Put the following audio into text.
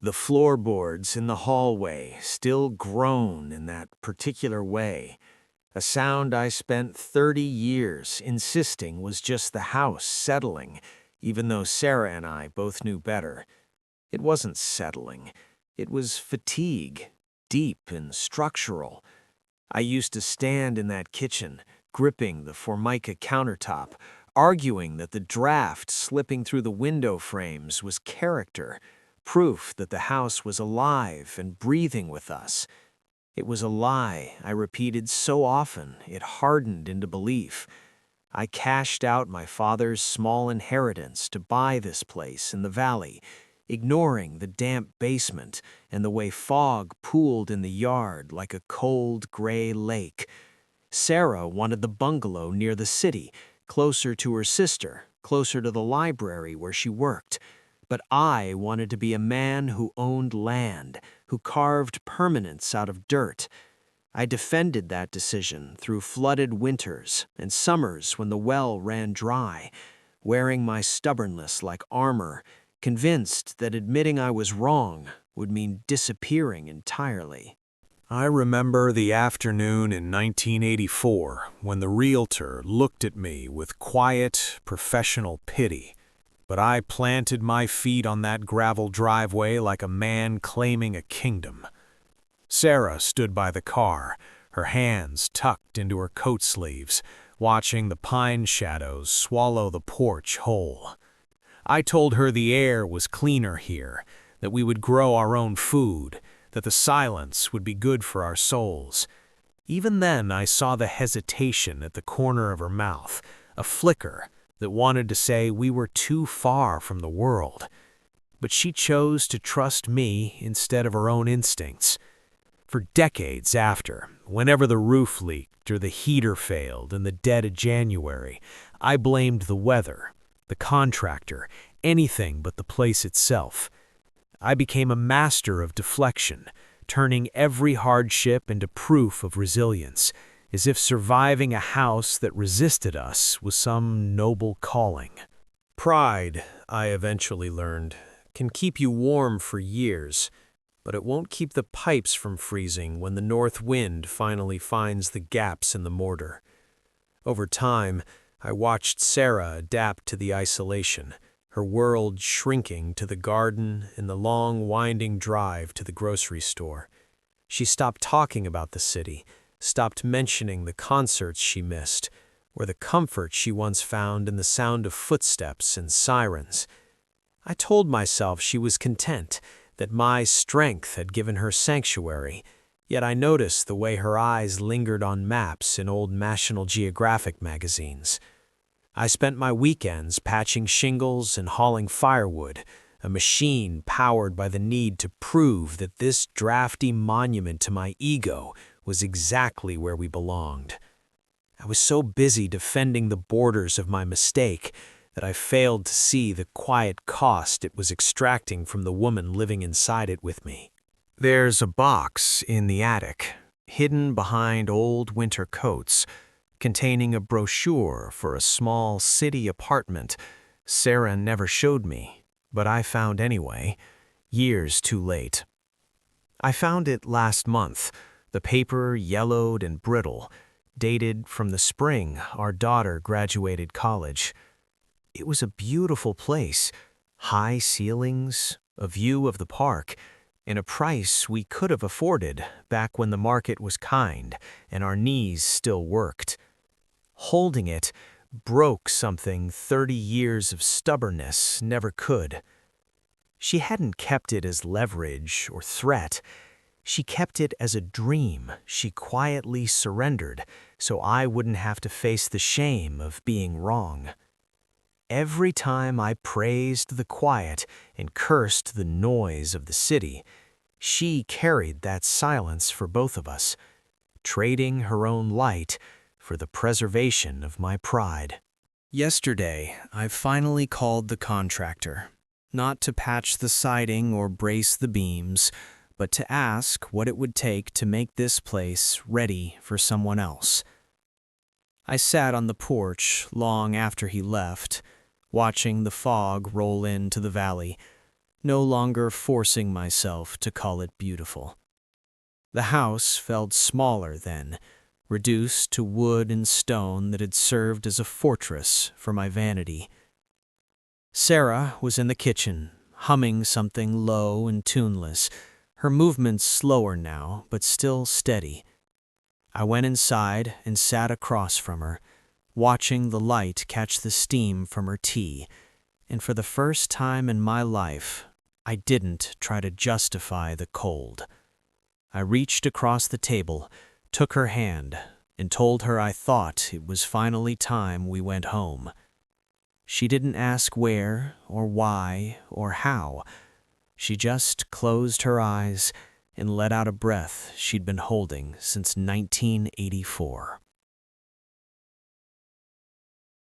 The floorboards in the hallway still groan in that particular way, a sound I spent 30 years insisting was just the house settling, even though Sarah and I both knew better. It wasn't settling. It was fatigue, deep and structural. I used to stand in that kitchen, gripping the Formica countertop, arguing that the draft slipping through the window frames was character, proof that the house was alive and breathing with us. It was a lie I repeated so often it hardened into belief. I cashed out my father's small inheritance to buy this place in the valley, ignoring the damp basement and the way fog pooled in the yard like a cold gray lake. Sarah wanted the bungalow near the city, closer to her sister, closer to the library where she worked. But I wanted to be a man who owned land, who carved permanence out of dirt. I defended that decision through flooded winters and summers when the well ran dry, wearing my stubbornness like armor, convinced that admitting I was wrong would mean disappearing entirely. I remember the afternoon in 1984 when the realtor looked at me with quiet, professional pity. But I planted my feet on that gravel driveway like a man claiming a kingdom. Sarah stood by the car, her hands tucked into her coat sleeves, watching the pine shadows swallow the porch whole. I told her the air was cleaner here, that we would grow our own food, that the silence would be good for our souls. Even then I saw the hesitation at the corner of her mouth, a flicker that wanted to say we were too far from the world. But she chose to trust me instead of her own instincts. For decades after, whenever the roof leaked or the heater failed in the dead of January, I blamed the weather, the contractor, anything but the place itself. I became a master of deflection, turning every hardship into proof of resilience, as if surviving a house that resisted us was some noble calling. Pride, I eventually learned, can keep you warm for years, but it won't keep the pipes from freezing when the north wind finally finds the gaps in the mortar. Over time, I watched Sarah adapt to the isolation, her world shrinking to the garden and the long, winding drive to the grocery store. She stopped talking about the city, stopped mentioning the concerts she missed, or the comfort she once found in the sound of footsteps and sirens. I told myself she was content, that my strength had given her sanctuary, yet I noticed the way her eyes lingered on maps in old National Geographic magazines. I spent my weekends patching shingles and hauling firewood, a machine powered by the need to prove that this drafty monument to my ego was exactly where we belonged. I was so busy defending the borders of my mistake that I failed to see the quiet cost it was extracting from the woman living inside it with me. There's a box in the attic, hidden behind old winter coats, containing a brochure for a small city apartment Sarah never showed me, but I found anyway, years too late. I found it last month, the paper yellowed and brittle, dated from the spring our daughter graduated college. It was a beautiful place, high ceilings, a view of the park, and a price we could have afforded back when the market was kind and our knees still worked. Holding it broke something 30 years of stubbornness never could. She hadn't kept it as leverage or threat. She kept it as a dream she quietly surrendered so I wouldn't have to face the shame of being wrong. Every time I praised the quiet and cursed the noise of the city, she carried that silence for both of us, trading her own light for the preservation of my pride. Yesterday, I finally called the contractor, not to patch the siding or brace the beams, but to ask what it would take to make this place ready for someone else. I sat on the porch long after he left, watching the fog roll into the valley, no longer forcing myself to call it beautiful. The house felt smaller then, reduced to wood and stone that had served as a fortress for my vanity. Sarah was in the kitchen, humming something low and tuneless, her movements slower now, but still steady. I went inside and sat across from her, watching the light catch the steam from her tea, and for the first time in my life, I didn't try to justify the cold. I reached across the table, took her hand, and told her I thought it was finally time we went home. She didn't ask where or why or how. She just closed her eyes and let out a breath she'd been holding since 1984.